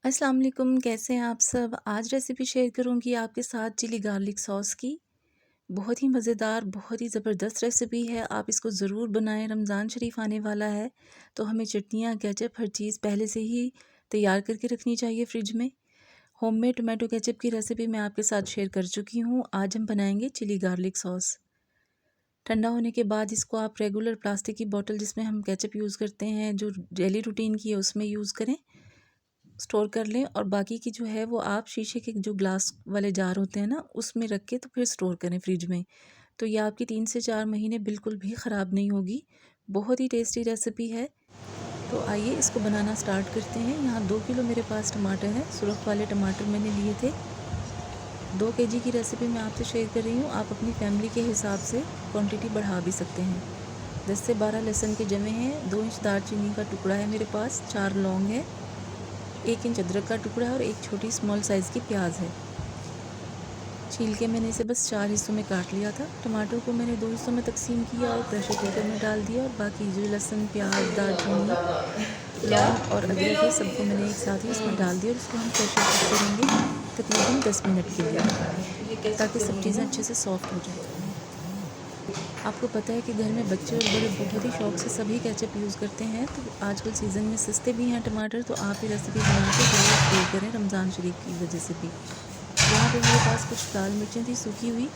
अस्सलाम वालेकुम, कैसे हैं आप सब। आज रेसिपी शेयर करूंगी आपके साथ चिली गार्लिक सॉस की। बहुत ही मज़ेदार, बहुत ही ज़बरदस्त रेसिपी है। आप इसको ज़रूर बनाएं। रमज़ान शरीफ आने वाला है तो हमें चटनियाँ, केचप हर चीज़ पहले से ही तैयार करके रखनी चाहिए फ्रिज में। होममेड टोमेटो केचप की रेसिपी मैं आपके साथ शेयर कर चुकी हूँ। आज हम बनाएंगे चिली गार्लिक सॉस। ठंडा होने के बाद इसको आप रेगुलर प्लास्टिक की बोतल जिसमें हम केचप यूज़ करते हैं, जो डेली रूटीन की है, उसमें यूज़ करें, स्टोर कर लें। और बाकी की जो है वो आप शीशे के जो ग्लास वाले जार होते हैं ना, उसमें रख के तो फिर स्टोर करें फ्रिज में। तो ये आपकी 3 से 4 महीने बिल्कुल भी ख़राब नहीं होगी। बहुत ही टेस्टी रेसिपी है। तो आइए इसको बनाना स्टार्ट करते हैं। यहाँ 2 किलो मेरे पास टमाटर हैं। सुरख वाले टमाटर मैंने लिए थे। 2 केजी की रेसिपी मैं आपसे शेयर कर रही हूँ। आप अपनी फैमिली के हिसाब से क्वांटिटी बढ़ा भी सकते हैं। 10 से 12 लहसुन के जमे हैं। 2 इंच दालचीनी का टुकड़ा है मेरे पास। 4 लौंग है। 1 इंच अदरक का टुकड़ा है और एक छोटी स्मॉल साइज़ की प्याज है। छील के मैंने इसे बस 4 हिस्सों में काट लिया था। टमाटर को मैंने 2 हिस्सों में तकसीम किया और प्रेशर कुकर में डाल दिया। और बाकी जो लहसुन, प्याज, दालचीनी, लौंग और अदरक है, सबको मैंने एक साथ ही इसमें डाल दिया और इसको हम प्रेशर कुक करेंगे तकरीबन 10 मिनट के लिए, ताकि सब चीज़ें अच्छे से सॉफ्ट हो जाए। आपको पता है कि घर में बच्चे और बड़े बहुत ही शौक़ से सभी केचप यूज़ करते हैं। तो आजकल सीज़न में सस्ते भी हैं टमाटर, तो आप ये रेसिपी बना के ज़रूर ट्राई करें रमज़ान शरीफ की वजह से भी। यहाँ पे मेरे पास कुछ लाल मिर्चें थी सूखी हुई,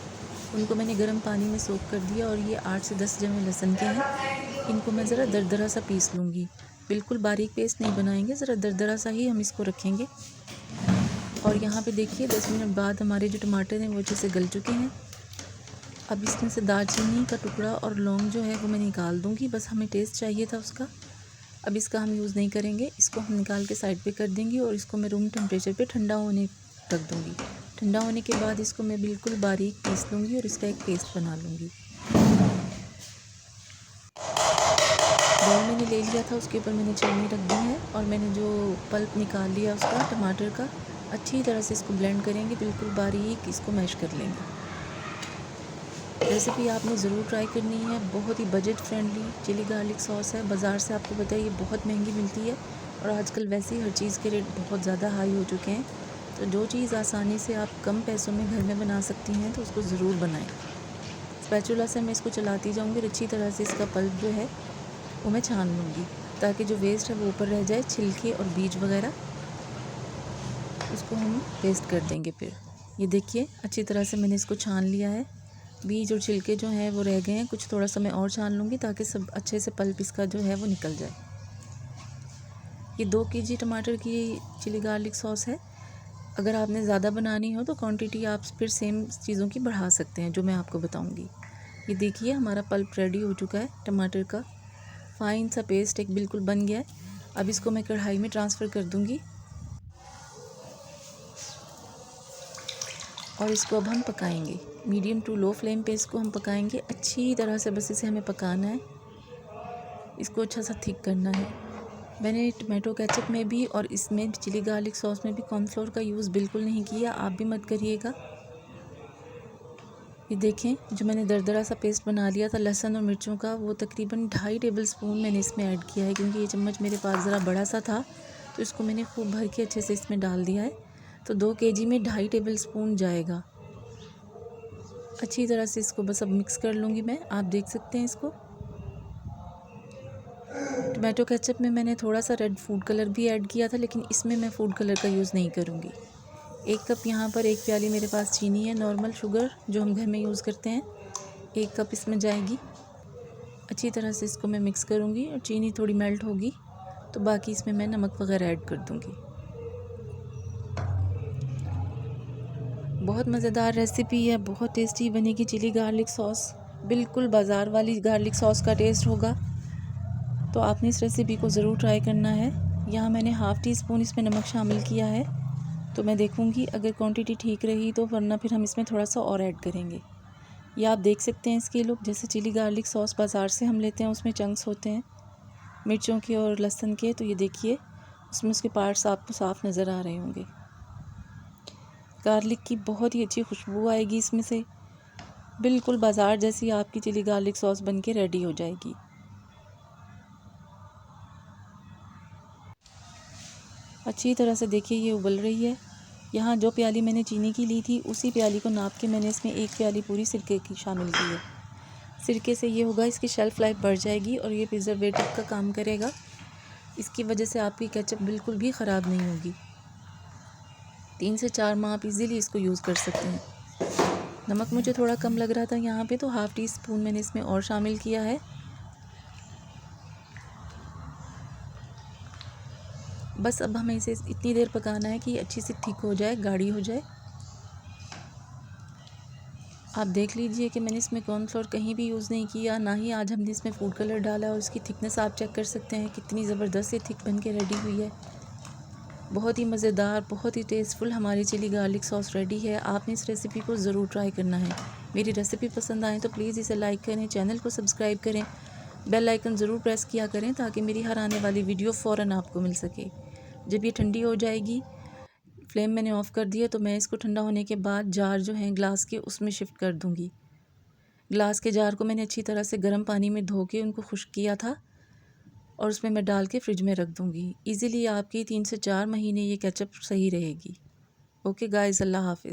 उनको मैंने गर्म पानी में सोख कर दिया। और ये 8 से 10 जमे लहसुन के हैं। इनको मैं ज़रा दरदरा सा पीस लूँगी। बिल्कुल बारीक पेस्ट नहीं बनाएंगे, ज़रा दरदरा सा ही हम इसको रखेंगे। और यहाँ पे देखिए 10 मिनट बाद हमारे जो टमाटर हैं वो अच्छे से गल चुके हैं। अब इसमें से दालचीनी का टुकड़ा और लौंग जो है वो मैं निकाल दूँगी, बस हमें टेस्ट चाहिए था उसका। अब इसका हम यूज़ नहीं करेंगे, इसको हम निकाल के साइड पे कर देंगे और इसको मैं रूम टेम्परेचर पे ठंडा होने रख दूँगी। ठंडा होने के बाद इसको मैं बिल्कुल बारीक पीस लूँगी और इसका एक पेस्ट बना लूँगी। बाउल मैंने ले लिया था, उसके ऊपर मैंने छलनी रख दी है और मैंने जो पल्प निकाल लिया उसका टमाटर का, अच्छी तरह से इसको ब्लेंड करेंगे, बिल्कुल बारीक इसको मैश कर लेंगे। रेसिपी आपने ज़रूर ट्राई करनी है। बहुत ही budget friendly chilli garlic sauce है। बाज़ार से आपको पता है ये बहुत महंगी मिलती है और आजकल वैसे ही हर चीज़ के रेट बहुत ज़्यादा हाई हो चुके हैं। तो जो चीज़ आसानी से आप कम पैसों में घर में बना सकती हैं तो उसको ज़रूर बनाएं। स्पैचुला से मैं इसको चलाती जाऊँगी और अच्छी तरह से इसका पल्प जो है वो मैं छान लूँगी, ताकि जो वेस्ट है वो ऊपर रह जाए, छिलके और बीज वगैरह उसको हम पेस्ट कर देंगे। फिर ये देखिए अच्छी तरह से मैंने इसको छान लिया है। बीज और छिलके जो हैं वो रह गए हैं, कुछ थोड़ा सा मैं और छान लूँगी ताकि सब अच्छे से पल्प इसका जो है वो निकल जाए। ये 2 केजी टमाटर की चिली गार्लिक सॉस है। अगर आपने ज़्यादा बनानी हो तो क्वांटिटी आप फिर सेम चीज़ों की बढ़ा सकते हैं जो मैं आपको बताऊँगी। ये देखिए हमारा पल्प रेडी हो चुका है टमाटर का। फाइन सा पेस्ट एक बिल्कुल बन गया है। अब इसको मैं कढ़ाई में ट्रांसफ़र कर दूँगी और इसको अब हम पकाएंगे। मीडियम टू लो फ्लेम पे इसको हम पकाएंगे अच्छी तरह से। बस इसे हमें पकाना है, इसको अच्छा सा थिक करना है। मैंने टमाटो केचप में भी और इसमें चिली गार्लिक सॉस में भी कॉर्नफ्लोर का यूज़ बिल्कुल नहीं किया, आप भी मत करिएगा। ये देखें जो मैंने दरदरा सा पेस्ट बना लिया था लहसुन और मिर्चों का, वो तकरीबन 2.5 टेबल स्पून मैंने इसमें ऐड किया है, क्योंकि ये चम्मच मेरे पास ज़रा बड़ा सा था तो इसको मैंने खूब भर के अच्छे से इसमें डाल दिया है। तो 2 केजी में 2.5 टेबल स्पून जाएगा। अच्छी तरह से इसको बस अब मिक्स कर लूँगी मैं। आप देख सकते हैं इसको। टमाटो केचप में मैंने थोड़ा सा रेड फूड कलर भी ऐड किया था, लेकिन इसमें मैं फूड कलर का यूज़ नहीं करूँगी। 1 कप यहाँ पर 1 प्याली मेरे पास चीनी है, नॉर्मल शुगर जो हम घर में यूज़ करते हैं, 1 कप इसमें जाएगी। अच्छी तरह से इसको मैं मिक्स करूँगी और चीनी थोड़ी मेल्ट होगी तो बाकी इसमें मैं नमक वगैरह ऐड कर दूँगी। बहुत मज़ेदार रेसिपी है, बहुत टेस्टी बनेगी चिली गार्लिक सॉस। बिल्कुल बाज़ार वाली गार्लिक सॉस का टेस्ट होगा। तो आपने इस रेसिपी को ज़रूर ट्राई करना है। यहाँ मैंने हाफ़ टी स्पून इसमें नमक शामिल किया है, तो मैं देखूँगी अगर क्वांटिटी ठीक रही तो, वरना फिर हम इसमें थोड़ा सा और ऐड करेंगे। ये आप देख सकते हैं इसके लोग, जैसे चिली गार्लिक सॉस बाज़ार से हम लेते हैं उसमें चंक्स होते हैं मिर्चों के और लहसुन के, तो ये देखिए उसमें उसके पार्ट्स आपको साफ़ नज़र आ रहे होंगे। गार्लिक की बहुत ही अच्छी खुशबू आएगी इसमें से। बिल्कुल बाज़ार जैसी आपकी चिली गार्लिक सॉस बन के रेडी हो जाएगी। अच्छी तरह से देखिए ये उबल रही है। यहाँ जो प्याली मैंने चीनी की ली थी उसी प्याली को नाप के मैंने इसमें 1 प्याली पूरी सिरके की शामिल की है। सिरके से ये होगा, इसकी शेल्फ़ लाइफ बढ़ जाएगी और ये प्रिजर्वेटिव का काम करेगा। इसकी वजह से आपकी केचप बिल्कुल भी ख़राब नहीं होगी। 3 से 4 माह आप इजीली इसको यूज़ कर सकते हैं। नमक मुझे थोड़ा कम लग रहा था यहाँ पे, तो ½ टी स्पून मैंने इसमें और शामिल किया है। बस अब हमें इसे इतनी देर पकाना है कि ये अच्छी सी थिक हो जाए, गाढ़ी हो जाए। आप देख लीजिए कि मैंने इसमें कॉर्नफ्लोर कहीं भी यूज़ नहीं किया, ना ही आज हमने इसमें फूड कलर डाला, और इसकी थिकनेस आप चेक कर सकते हैं कितनी ज़बरदस्त से थिक बन के रेडी हुई है। बहुत ही मज़ेदार, बहुत ही टेस्टफुल हमारी चिली गार्लिक सॉस रेडी है। आपने इस रेसिपी को ज़रूर ट्राई करना है। मेरी रेसिपी पसंद आए तो प्लीज़ इसे लाइक करें, चैनल को सब्सक्राइब करें, बेल आइकन ज़रूर प्रेस किया करें ताकि मेरी हर आने वाली वीडियो फ़ौरन आपको मिल सके। जब ये ठंडी हो जाएगी, फ्लेम मैंने ऑफ़ कर दिया, तो मैं इसको ठंडा होने के बाद जार जो हैं ग्लास के उसमें शिफ्ट कर दूँगी। ग्लास के जार को मैंने अच्छी तरह से गर्म पानी में धो के उनको खुश्क किया था और उसमें मैं डाल के फ्रिज में रख दूँगी। इजीली आपकी 3 से 4 महीने ये केचप सही रहेगी। ओके गाइस, अल्लाह हाफ़िज़।